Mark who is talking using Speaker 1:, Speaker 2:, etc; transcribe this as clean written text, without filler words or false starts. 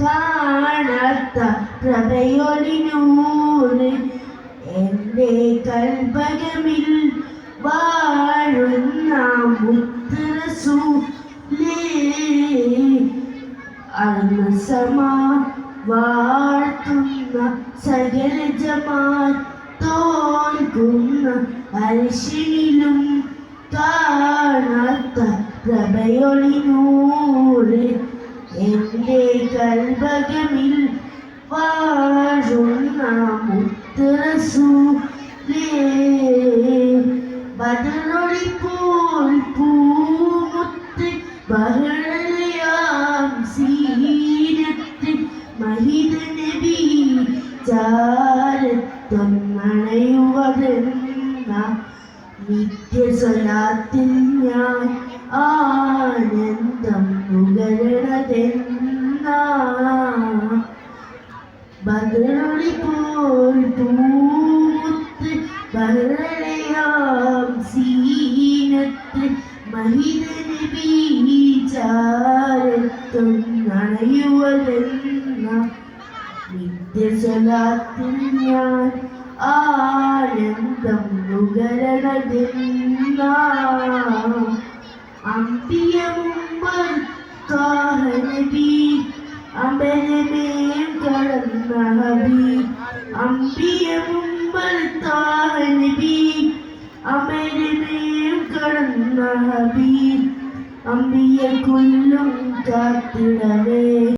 Speaker 1: കാണാത്ത പ്രഭയൊളിനൂറ് എൻ്റെ കൽബകമിൽ വാഴുന്ന മുത്ത് റസൂലേ അൽസമാ വാഴ്ത്തുന്ന സകല ജമാൽ തോൽക്കുന്ന അർശിനിലും കാണാത്ത പ്രഭയൊളിനൂറ് എൻ്റെ കൽബകമിൽ വാഴുന്ന മുത്ത് റസൂലേ ബദറൊളി പോൽ പൂമുത്ത് ബഹളയാം സീനത്ത് മഹിത നബി ചാരത്തൊന്നണയുവതെന്ന നിത്യസ്വലാത്തിൽ ഞാൻ ആനന്ദം നുകരണതെന്ന ബദറൊളി പോൽ പൂമുത്ത് ബഹളയാം സീനത്ത് മഹിത നബി ചാരത്തൊന്നണയുവതെന്ന നിത്യസ്വലാത്തിൽ ഞാൻ ആനന്ദം നുകരണതെന്ന അമ്പിയ മുമ്പ് നബി അമ്പലമേം കടന്ന ഹബി അമ്പിയ മുമ്പ് നബി അമരമേം കടന്ന ഹബി അമ്പിയ കുല്ലും കാത്തിടവേ